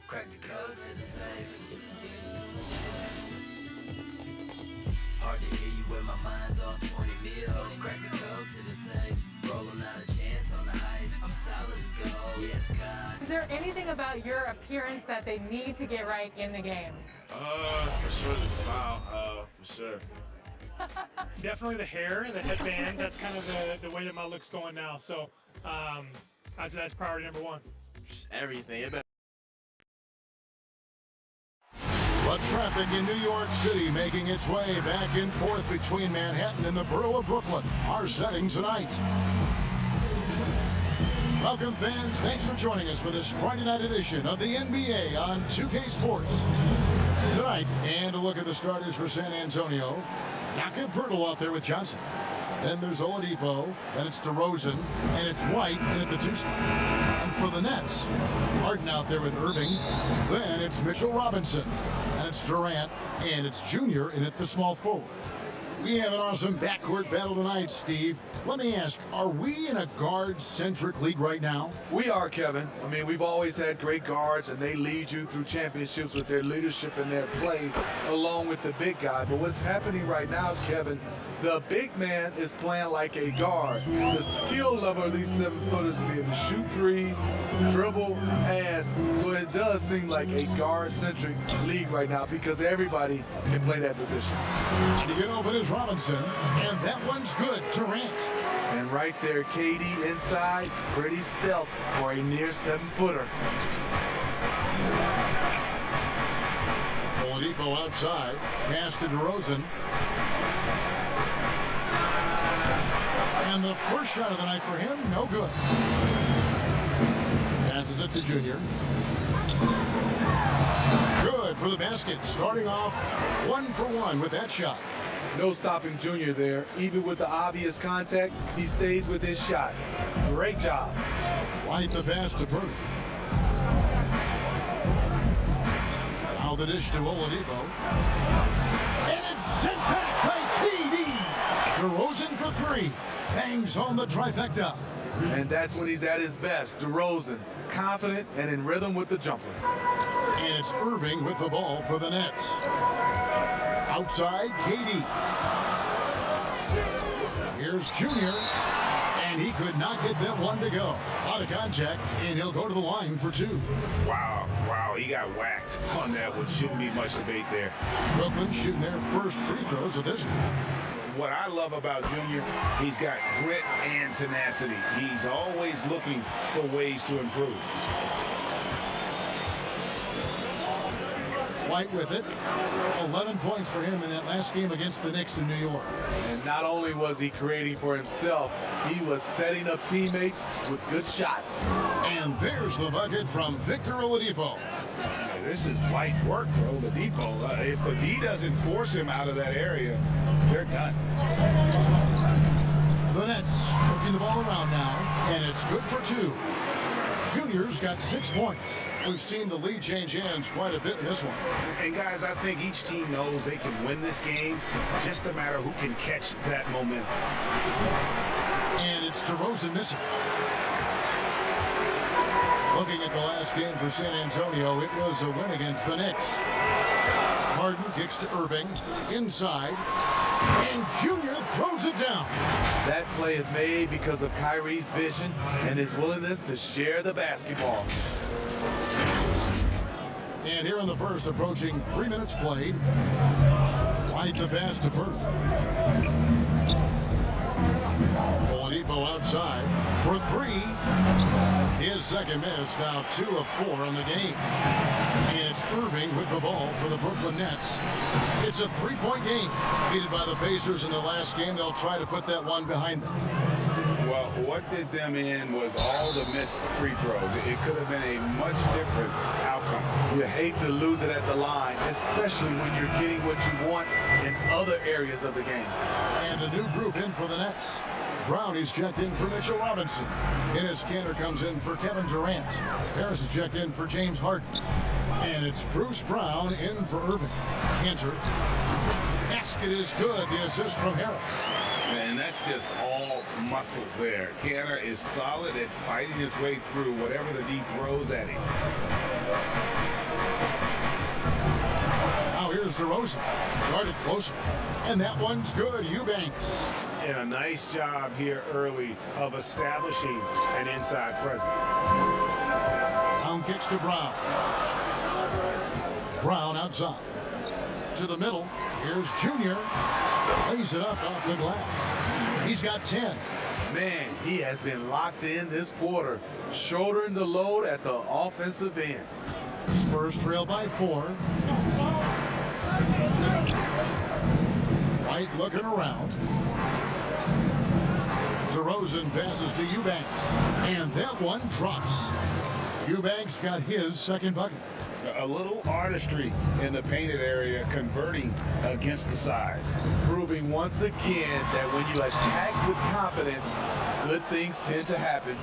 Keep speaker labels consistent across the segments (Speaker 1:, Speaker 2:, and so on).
Speaker 1: Crack the code to the safe. Hard to hear you when my mind's on 20 mil. Crack the code to the safe. Rolling out a chance on the ice. I'm solid as gold. Yes, God.
Speaker 2: Is there anything about your appearance that they need to get right in the game?
Speaker 3: For sure the smile, for sure.
Speaker 4: Definitely the hair and the headband. That's kind of the way that my look's going now. So that's priority number one.
Speaker 3: Just everything.
Speaker 5: But traffic in New York City making its way back and forth between Manhattan and the borough of Brooklyn. Our setting tonight. Welcome, fans. Thanks for joining us for this Friday night edition of the NBA on 2K Sports. Tonight, and a look at the starters for San Antonio. Jakob Poeltl out there with Johnson. Then there's Oladipo, then it's DeRozan, and it's White in at the two spot. And for the Nets, Harden out there with Irving. Then it's Mitchell Robinson, and it's Durant, and it's Junior in at the small forward. We have an awesome backcourt battle tonight, Steve. Let me ask, are we in a guard-centric league right now?
Speaker 6: We are, Kevin. I mean, we've always had great guards, and they lead you through championships with their leadership and their play, along with the big guy. But what's happening right now, Kevin, the big man is playing like a guard. The skill level of these 7-footers is being to shoot threes, dribble, pass. So it does seem like a guard-centric league right now because everybody can play that position.
Speaker 5: And again, open is Robinson, and that one's good. Durant.
Speaker 6: And right there, KD inside, pretty stealth for a near 7-footer.
Speaker 5: Oladipo outside, pass to DeRozan. And the first shot of the night for him, no good. Passes it to Junior. Good for the basket, starting off 1-for-1 with that shot.
Speaker 6: No stopping Junior there. Even with the obvious context, he stays with his shot. Great job.
Speaker 5: White the pass to Poeltl. Now the dish to Oladipo. And it's sent back by KD. DeRozan for three. Bangs home the trifecta.
Speaker 6: And that's when he's at his best. DeRozan, confident and in rhythm with the jumper.
Speaker 5: And it's Irving with the ball for the Nets. Outside, KD. Here's Junior. And he could not get that one to go. Out of contact, and he'll go to the line for two.
Speaker 3: Wow, he got whacked on that one. Shouldn't be much debate there.
Speaker 5: Brooklyn shooting their first free throws of this game.
Speaker 3: What I love about Junior, he's got grit and tenacity. He's always looking for ways to improve.
Speaker 5: White with it. 11 points for him in that last game against the Knicks in New York.
Speaker 6: And not only was he creating for himself, he was setting up teammates with good shots.
Speaker 5: And there's the bucket from Victor Oladipo.
Speaker 3: This is light work for Oladipo. If the D doesn't force him out of that area, they're done.
Speaker 5: The Nets working the ball around now, and it's good for two. Junior's got 6 points. We've seen the lead change hands quite a bit in this one.
Speaker 3: And guys, I think each team knows they can win this game. Just a matter who can catch that momentum.
Speaker 5: And it's DeRozan missing. Looking at the last game for San Antonio, it was a win against the Knicks. Harden kicks to Irving, inside, and Junior throws it down.
Speaker 6: That play is made because of Kyrie's vision and his willingness to share the basketball.
Speaker 5: And here in the first, approaching 3 minutes played. White the pass to Poeltl. Oladipo outside for three. His second miss, now 2 of 4 on the game. And it's Irving with the ball for the Brooklyn Nets. It's a 3-point game. Defeated by the Pacers in the last game, they'll try to put that one behind them.
Speaker 3: Well, what did them in was all the missed free throws. It could have been a much different outcome.
Speaker 6: You hate to lose it at the line, especially when you're getting what you want in other areas of the game.
Speaker 5: And a new group in for the Nets. Brown is checked in for Mitchell Robinson. Enes Kanter comes in for Kevin Durant. Harris is checked in for James Harden. And it's Bruce Brown in for Irving. Kanter. Basket is good. The assist from Harris.
Speaker 3: And that's just all muscle there. Kanter is solid at fighting his way through whatever the D throws at him.
Speaker 5: Here's DeRozan. Guarded closer. And that one's good. Eubanks.
Speaker 3: And a nice job here early of establishing an inside presence.
Speaker 5: Brown kicks to Brown. Brown outside. To the middle. Here's Junior. Lays it up off the glass. He's got 10.
Speaker 6: Man, he has been locked in this quarter, shouldering the load at the offensive end.
Speaker 5: Spurs trail by 4. White looking around. DeRozan passes to Eubanks. And that one drops. Eubanks got his second bucket.
Speaker 3: A little artistry in the painted area, converting against the size.
Speaker 6: Proving once again that when you attack with confidence, good things tend to happen.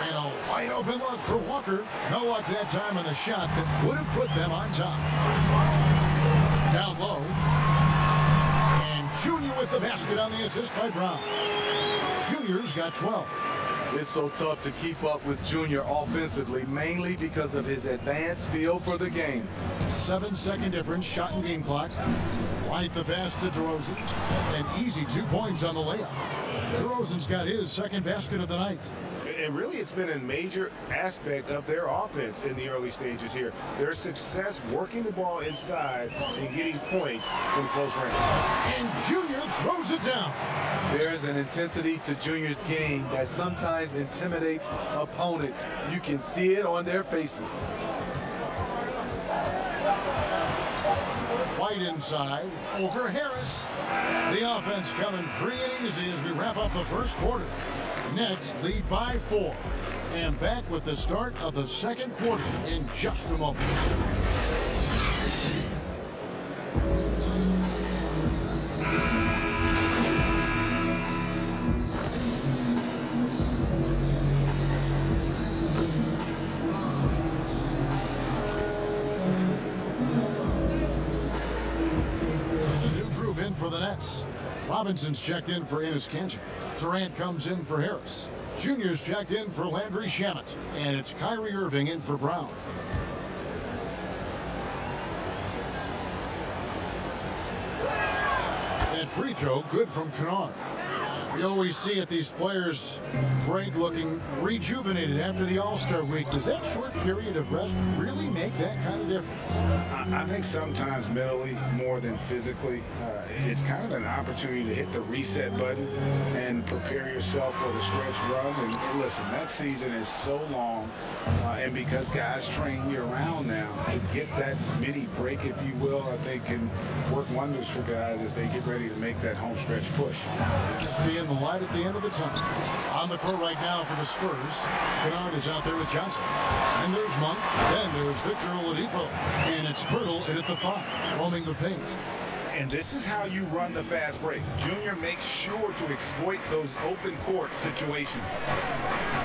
Speaker 5: And a wide open look for Walker. No luck that time on the shot that would have put them on top. Down low. And Junior with the basket on the assist by Brown. Junior's got 12.
Speaker 6: It's so tough to keep up with Junior offensively, mainly because of his advanced feel for the game.
Speaker 5: 7-second difference, shot and game clock. White the pass to DeRozan. An easy 2 points on the layup. DeRozan's got his second basket of the night.
Speaker 3: And really, it's been a major aspect of their offense in the early stages here. Their success working the ball inside and getting points from close range.
Speaker 5: And Junior throws it down.
Speaker 6: There's an intensity to Junior's game that sometimes intimidates opponents. You can see it on their faces.
Speaker 5: White inside, over Harris. The offense coming free and easy as we wrap up the first quarter. Nets lead by 4. And back with the start of the second quarter in just a moment. The new group in for the Nets. Robinson's checked in for Enes Kanter. Durant comes in for Harris. Junior's checked in for Landry Shamet. And it's Kyrie Irving in for Brown. That free throw, good from Kennard. We always see it, these players break looking rejuvenated after the All-Star week. Does that short period of rest really make that kind of difference?
Speaker 3: I think sometimes mentally more than physically. It's kind of an opportunity to hit the reset button and prepare yourself for the stretch run. And listen, that season is so long, and because guys train year-round now, to get that mini break, if you will, I think can work wonders for guys as they get ready to make that home stretch push.
Speaker 5: Seeing the light at the end of the tunnel. On the court right now for the Spurs. Kennard is out there with Johnson. And there's Monk. Then there's Victor Oladipo. And it's Pirtle in at the 5, roaming the paint.
Speaker 3: And this is how you run the fast break. Junior makes sure to exploit those open court situations.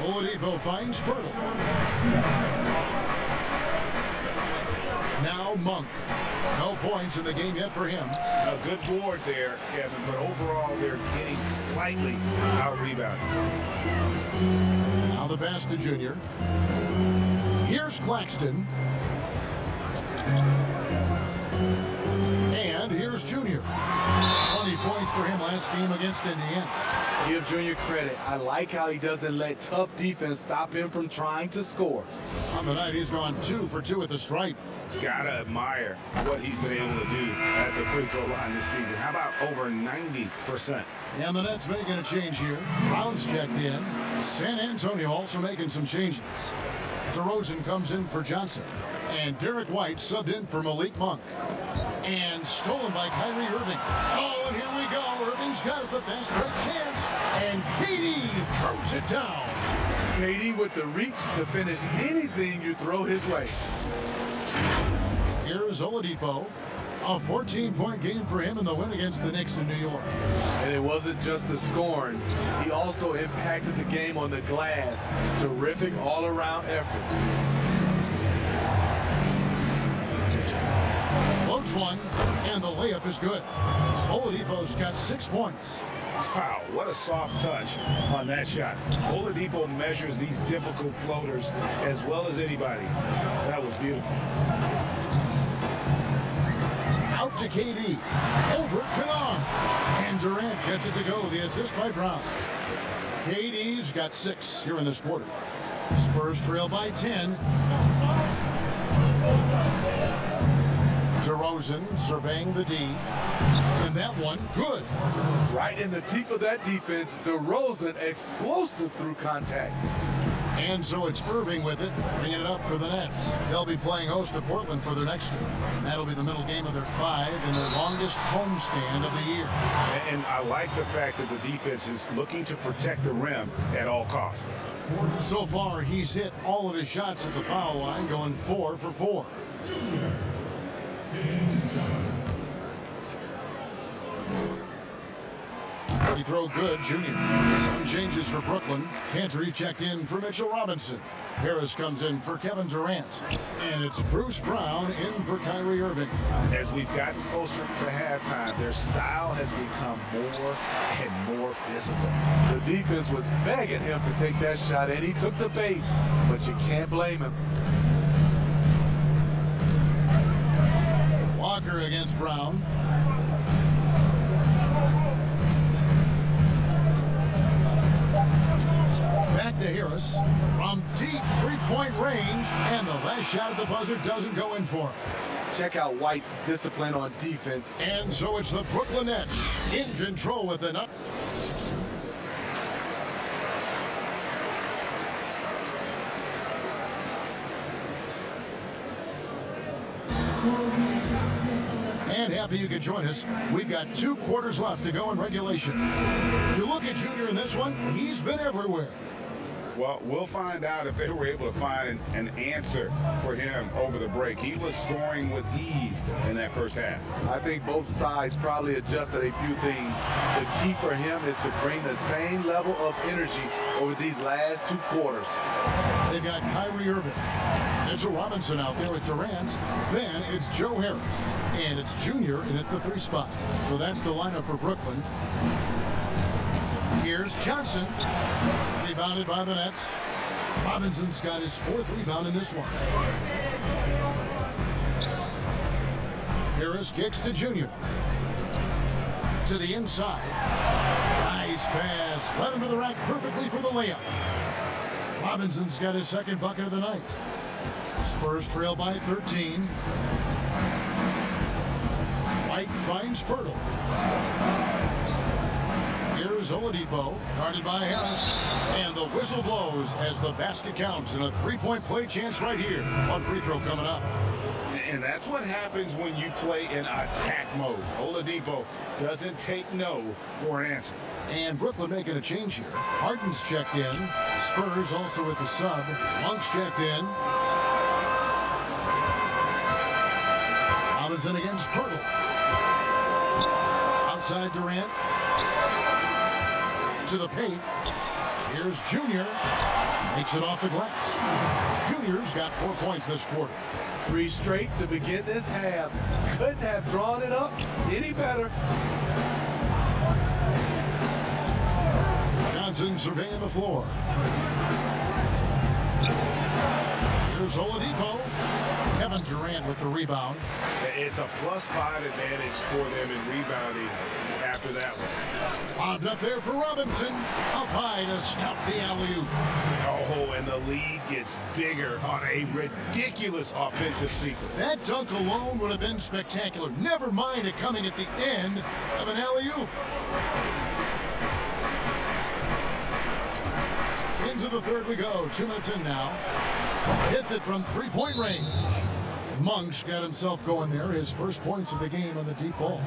Speaker 5: Oladipo finds Pirtle. Now Monk. No points in the game yet for him.
Speaker 3: A good board there, Kevin, but overall they're getting slightly out-rebounded.
Speaker 5: Now the pass to Junior. Here's Claxton. And here's Junior. 20 points for him last game against Indiana.
Speaker 6: Give Junior credit. I like how he doesn't let tough defense stop him from trying to score.
Speaker 5: On the night, he's gone 2 for 2 at the stripe.
Speaker 3: Gotta admire what he's been able to do at the free throw line this season. How about over 90%?
Speaker 5: And the Nets making a change here. Brown's checked in. San Antonio also making some changes. DeRozan comes in for Johnson. And Derek White subbed in for Malik Monk. And stolen by Kyrie Irving. Oh, and here we go. Irving's got it, the fast break chance. And KD throws it down.
Speaker 6: KD with the reach to finish anything you throw his way.
Speaker 5: Here's Oladipo. A 14-point game for him in the win against the Knicks in New York.
Speaker 6: And it wasn't just the scoring. He also impacted the game on the glass. Terrific all-around effort.
Speaker 5: Floats one, and the layup is good. Oladipo's got 6 points.
Speaker 3: Wow, what a soft touch on that shot. Oladipo measures these difficult floaters as well as anybody. That was beautiful.
Speaker 5: Out to KD. Over Kennard. And Durant gets it to go. The assist by Brown. KD's got 6 here in this quarter. Spurs trail by 10. DeRozan surveying the D. And that one, good.
Speaker 6: Right in the teeth of that defense, DeRozan explosive through contact.
Speaker 5: And so it's Irving with it, bringing it up for the Nets. They'll be playing host to Portland for their next game. That'll be the middle game of their 5 and their longest homestand of the year.
Speaker 3: And I like the fact that the defense is looking to protect the rim at all costs.
Speaker 5: So far, he's hit all of his shots at the foul line, going 4 for 4. Free throw good, Junior. Some changes for Brooklyn. Cantor checked in for Mitchell Robinson. Harris comes in for Kevin Durant. And it's Bruce Brown in for Kyrie Irving.
Speaker 3: As we've gotten closer to halftime, their style has become more and more physical.
Speaker 6: The defense was begging him to take that shot, and he took the bait, but you can't blame him.
Speaker 5: Walker against Brown. Back to Harris from deep three-point range, and the last shot at the buzzer doesn't go in for him.
Speaker 6: Check out White's discipline on defense.
Speaker 5: And so it's the Brooklyn Nets in control with an And happy you could join us. We've got 2 quarters left to go in regulation. You look at Junior in this one, he's been everywhere.
Speaker 3: Well, we'll find out if they were able to find an answer for him over the break. He was scoring with ease in that first half.
Speaker 6: I think both sides probably adjusted a few things. The key for him is to bring the same level of energy over these last 2 quarters.
Speaker 5: They've got Kyrie Irving, Mitchell Robinson out there with Durant. Then it's Joe Harris, and it's Junior in at the 3 spot. So that's the lineup for Brooklyn. Here's Johnson, rebounded by the Nets. Robinson's got his 4th rebound in this one. Harris kicks to Junior. To the inside. Nice pass. Led him to the rack perfectly for the layup. Robinson's got his 2nd bucket of the night. Spurs trail by 13. White finds Pirtle. Here's Oladipo, guarded by Harris. And the whistle blows as the basket counts, and a 3-point play chance right here. One free throw coming up.
Speaker 3: And that's what happens when you play in attack mode. Oladipo doesn't take no for an answer.
Speaker 5: And Brooklyn making a change here. Harden's checked in. Spurs also with the sub. Monk's checked in. Robinson against Pirtle. Outside Durant. To the paint. Here's Junior. Makes it off the glass. Junior's got 4 points this quarter.
Speaker 6: 3 straight to begin this half. Couldn't have drawn it up any better.
Speaker 5: Johnson surveying the floor. Here's Oladipo. Kevin Durant with the rebound.
Speaker 3: It's a +5 advantage for them in rebounding after that one.
Speaker 5: Lobbed up there for Robinson. Up high to stuff the alley-oop.
Speaker 3: Oh, and the lead gets bigger on a ridiculous offensive sequence.
Speaker 5: That dunk alone would have been spectacular. Never mind it coming at the end of an alley-oop. Into the 3rd we go. 2 minutes in now. Hits it from 3-point range. Monk's got himself going there. His first points of the game on the deep ball.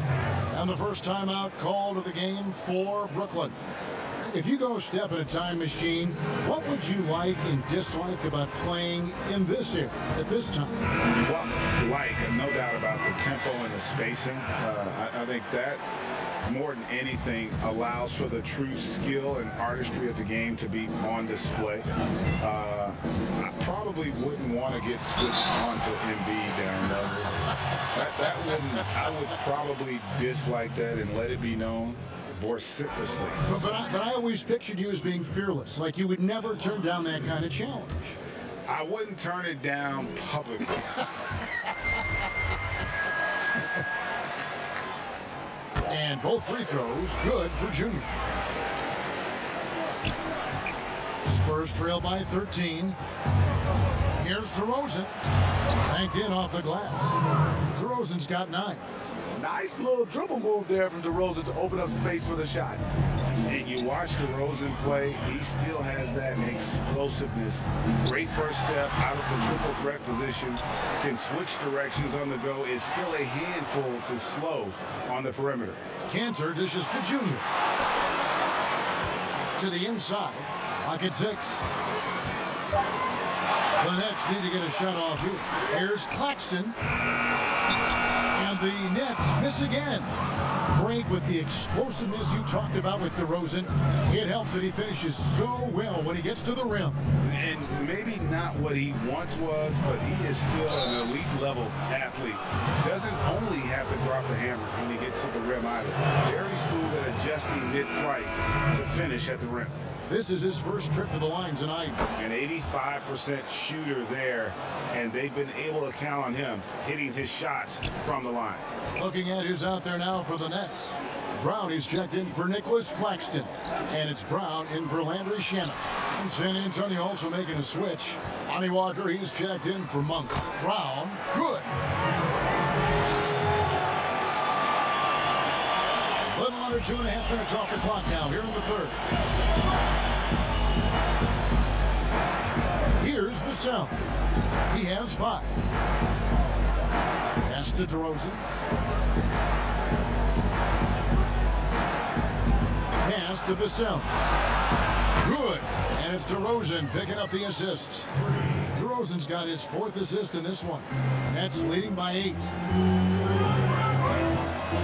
Speaker 5: And the first timeout called of the game for Brooklyn. If you go step in a time machine, what would you like and dislike about playing in this era at this time?
Speaker 3: Well, no doubt about the tempo and the spacing. I think that more than anything allows for the true skill and artistry of the game to be on display. I probably wouldn't want to get switched on to Embiid down low. I would probably dislike that and let it be known vociferously.
Speaker 5: But I always pictured you as being fearless, like you would never turn down that kind of challenge.
Speaker 3: I wouldn't turn it down publicly.
Speaker 5: And both free throws good for Junior. Spurs trail by 13. Here's DeRozan. Banked in off the glass. DeRozan's got 9.
Speaker 6: Nice little dribble move there from DeRozan to open up space for the shot.
Speaker 3: And you watch DeRozan play, he still has that explosiveness. Great first step out of the triple threat position. Can switch directions on the go. Is still a handful to slow on the perimeter.
Speaker 5: Cantor dishes to Junior. To the inside. Pocket 6. The Nets need to get a shot off here. Here's Claxton. And the Nets miss again. Great with the explosiveness you talked about with DeRozan. It helps that he finishes so well when he gets to the rim.
Speaker 3: And maybe not what he once was, but he is still an elite level athlete. Doesn't only have to drop the hammer when he gets to the rim either. Very smooth at adjusting mid-flight to finish at the rim.
Speaker 5: This is his first trip to the line tonight.
Speaker 3: An 85% shooter there, and they've been able to count on him hitting his shots from the line.
Speaker 5: Looking at who's out there now for the Nets. Brown is checked in for Nicholas Claxton. And it's Brown in for Landry Shamet. And San Antonio also making a switch. Lonnie Walker, he's checked in for Monk. Brown, good. A little under 2.5 minutes off the clock now here in the third. Here's Vassell. He has 5. Pass to DeRozan. Pass to Vassell. Good. And it's DeRozan picking up the assist. DeRozan's got his 4th assist in this one. Nets leading by 8.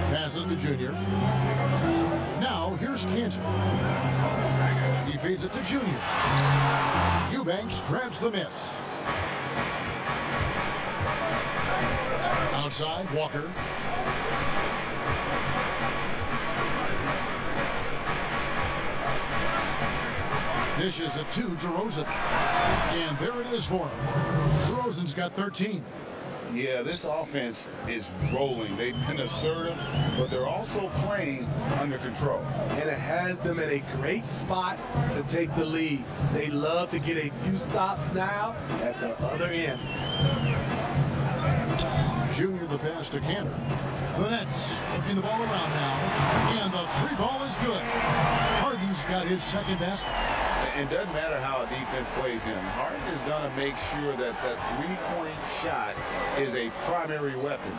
Speaker 5: Passes to Junior. Now here's Cantor. He feeds it to Junior. Eubanks grabs the miss. Outside, Walker. Dishes it to DeRozan. And there it is for him. DeRozan's got 13.
Speaker 3: Yeah, this offense is rolling. They've been assertive, but they're also playing under control.
Speaker 6: And it has them in a great spot to take the lead. They love to get a few stops now at the other end.
Speaker 5: Junior the pass to Cantor. The Nets working the ball around now. And the 3 ball is good. Harden's got his 2nd basket.
Speaker 3: It doesn't matter how a defense plays him. Harden is going to make sure that that 3-point shot is a primary weapon.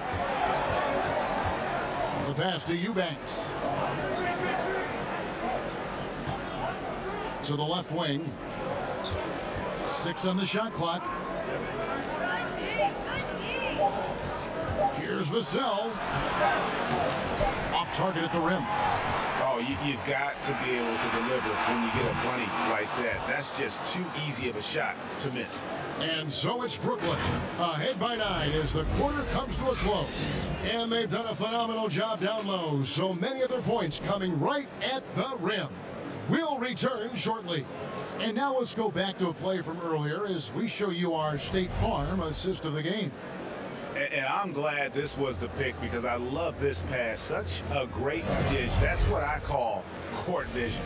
Speaker 5: The pass to Eubanks. To the left wing. 6 on the shot clock. Here's Vassell. Off target at the rim.
Speaker 3: Oh, you've got to be able to deliver when you get a bunny like that. That's just too easy of a shot to miss.
Speaker 5: And so it's Brooklyn, ahead by 9 as the quarter comes to a close. And they've done a phenomenal job down low. So many of their points coming right at the rim. We'll return shortly. And now let's go back to a play from earlier as we show you our State Farm assist of the game.
Speaker 3: And I'm glad this was the pick because I love this pass. Such a great dish. That's what I call court vision.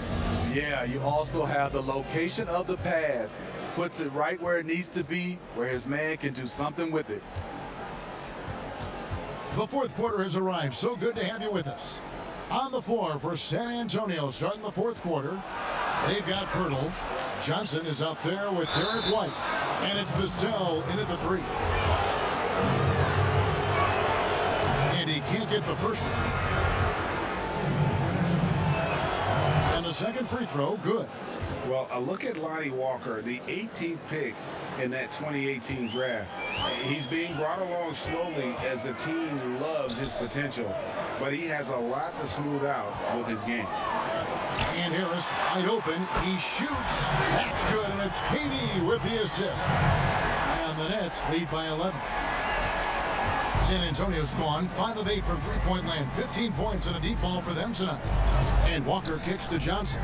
Speaker 6: Yeah, you also have the location of the pass. Puts it right where it needs to be, where his man can do something with it.
Speaker 5: The 4th quarter has arrived. So good to have you with us. On the floor for San Antonio starting the 4th quarter. They've got Pirtle. Johnson is out there with Derek White. And it's Vassell in at the 3. And he can't get the first one. And the 2nd free throw, good.
Speaker 3: Well, a look at Lonnie Walker, the 18th pick in that 2018 draft. He's being brought along slowly as the team loves his potential, but he has a lot to smooth out with his game.
Speaker 5: And Harris wide open. He shoots. That's good, and it's KD with the assist. And the Nets lead by 11. San Antonio's gone 5 of 8 from 3-point land. 15 points and a deep ball for them tonight. And Walker kicks to Johnson.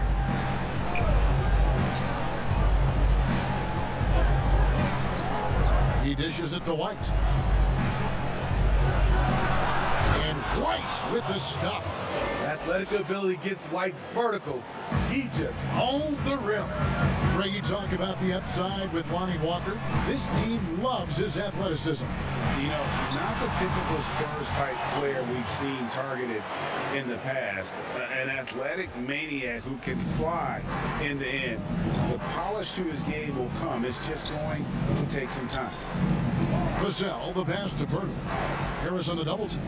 Speaker 5: He dishes it to White. And White with the stuff.
Speaker 6: athletic ability gets White vertical, he just owns the rim.
Speaker 5: Greg, you talk about the upside with Lonnie Walker. This team loves his athleticism.
Speaker 3: You know, not the typical Spurs-type player we've seen targeted in the past. An athletic maniac who can fly end to end. The polish to his game will come. It's just going to take some time.
Speaker 5: Vassell, the pass to Pirtle. Harris on the double team.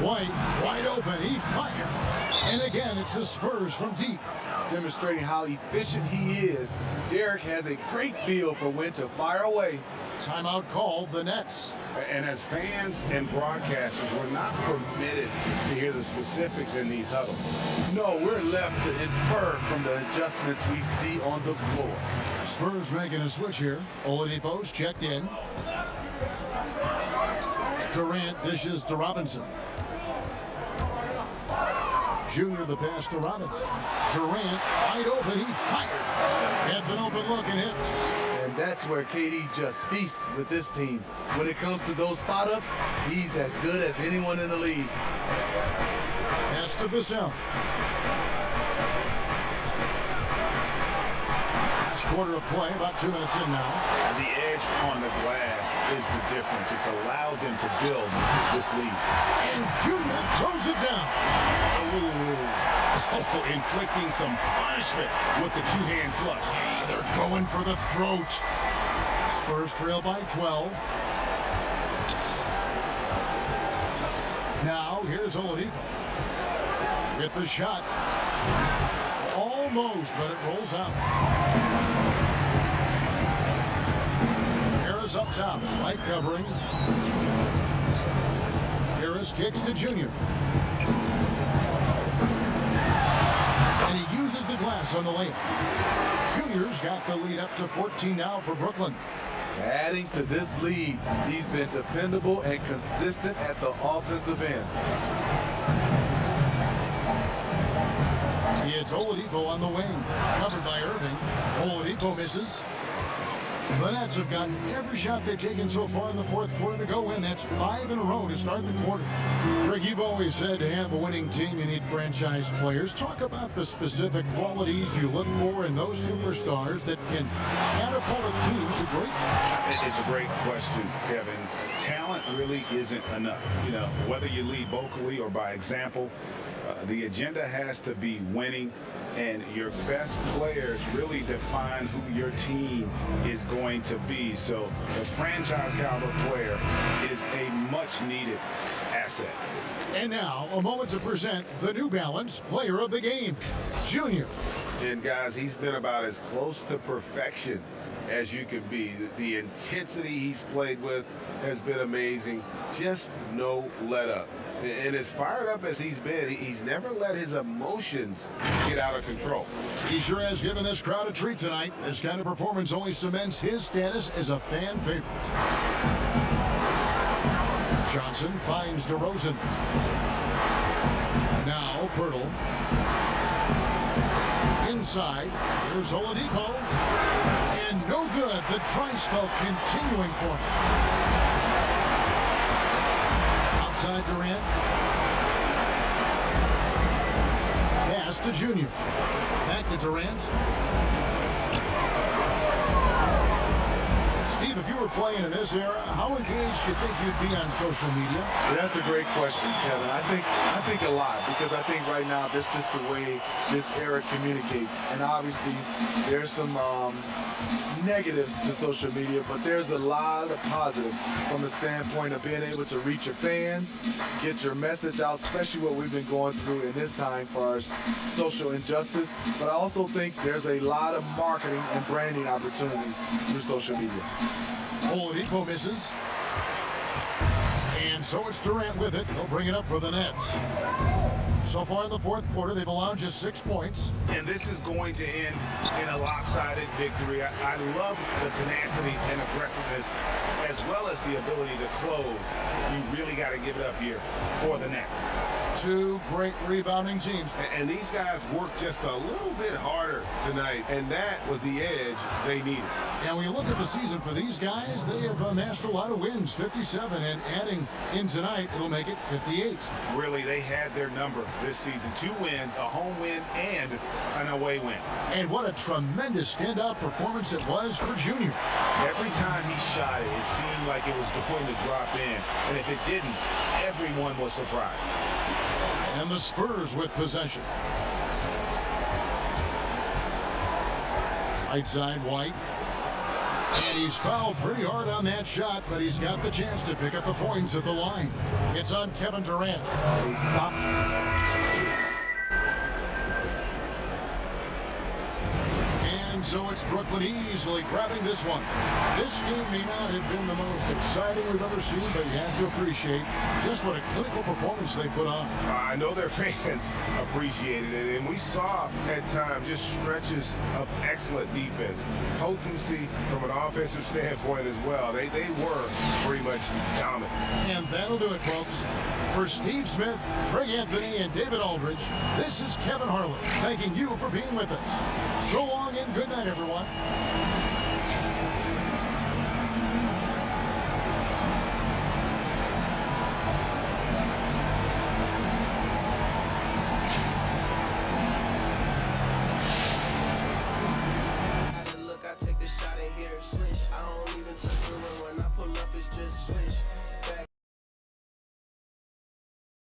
Speaker 5: White, wide open. He fires. And again, it's the Spurs from deep.
Speaker 6: Demonstrating how efficient he is, Derek has a great feel for when to fire away.
Speaker 5: Timeout called, the Nets.
Speaker 3: And as fans and broadcasters, we're not permitted to hear the specifics in these huddles.
Speaker 6: No, we're left to infer from the adjustments we see on the floor.
Speaker 5: Spurs making a switch here. Oladipo's checked in. Durant dishes to Robinson. Junior the pass to Robinson. Durant wide open, he fires. Gets an open look and hits.
Speaker 6: And that's where KD just feasts with this team. When it comes to those spot-ups, he's as good as anyone in the league.
Speaker 5: Pass to Vassell. Last quarter of play, about 2 minutes in now.
Speaker 3: And the edge on the glass is the difference. It's allowed them to build this lead.
Speaker 5: And Junior throws it down.
Speaker 3: Oh, inflicting some punishment with the two-hand flush.
Speaker 5: Yeah, they're going for the throat. Spurs trail by 12. Now, here's Oladipo. With the shot. Almost, but it rolls out. Harris up top. Light covering. Harris kicks to Junior. And he uses the glass on the layup. Junior's got the lead up to 14 now for Brooklyn.
Speaker 6: Adding to this lead, he's been dependable and consistent at the offensive end.
Speaker 5: It's Oladipo on the wing. Covered by Irving. Oladipo misses. The Nets have gotten every shot they've taken so far in the fourth quarter to go in. That's 5 in a row to start the quarter. Greg, you've always said to have a winning team, you need franchise players. Talk about the specific qualities you look for in those superstars that can catapult a team to greatness.
Speaker 3: It's a great question, Kevin. Talent really isn't enough. You know, whether you lead vocally or by example, the agenda has to be winning. And your best players really define who your team is going to be. So the franchise caliber player is a much needed asset.
Speaker 5: And now, a moment to present the New Balance Player of the Game, Junior.
Speaker 3: And guys, he's been about as close to perfection as you could be. The intensity he's played with has been amazing. Just no let up. And as fired up as he's been, he's never let his emotions get out of control.
Speaker 5: He sure has given this crowd a treat tonight. This kind of performance only cements his status as a fan favorite. Johnson finds DeRozan. Now Pirtle. Inside, here's Oladipo. And no good. The tri-spell continuing for him. Outside Durant. Pass to Junior. Back to Durant. Steve, if you were playing in this era, how engaged do you think you'd be on social media?
Speaker 6: That's a great question, Kevin. I think a lot, because I think right now that's just the way this era communicates. And obviously there's some negatives to social media, but there's a lot of positive from the standpoint of being able to reach your fans, get your message out, especially what we've been going through in this time for our social injustice. But I also think there's a lot of marketing and branding opportunities through social media.
Speaker 5: Oladipo misses. And so it's Durant with it. He'll bring it up for the Nets. So far in the fourth quarter, they've allowed just 6 points.
Speaker 3: And this is going to end in a lopsided victory. I love the tenacity and aggressiveness, as well as the ability to close. You really got to give it up here for the Nets.
Speaker 5: Two great rebounding teams.
Speaker 3: And these guys worked just a little bit harder tonight, and that was the edge they needed.
Speaker 5: And when you look at the season for these guys, they have amassed a lot of wins, 57, and adding in tonight, it'll make it 58.
Speaker 3: Really, they had their number this season. 2 wins, a home win, and an away win.
Speaker 5: And what a tremendous standout performance it was for Junior.
Speaker 3: Every time he shot it, it seemed like it was going to drop in. And if it didn't, everyone was surprised.
Speaker 5: And the Spurs with possession. Right side, White. And he's fouled pretty hard on that shot, but he's got the chance to pick up the points at the line. It's on Kevin Durant. And so it's Brooklyn easily grabbing this one. This game may not have been the most exciting we've ever seen, but you have to appreciate just what a clinical performance they put on.
Speaker 3: I know their fans appreciated it, and we saw at times just stretches of excellent defense. Potency from an offensive standpoint as well. They were pretty much dominant.
Speaker 5: And that'll do it, folks. For Steve Smith, Greg Anthony, and David Aldridge, this is Kevin Harlan thanking you for being with us. So long and good night, everyone.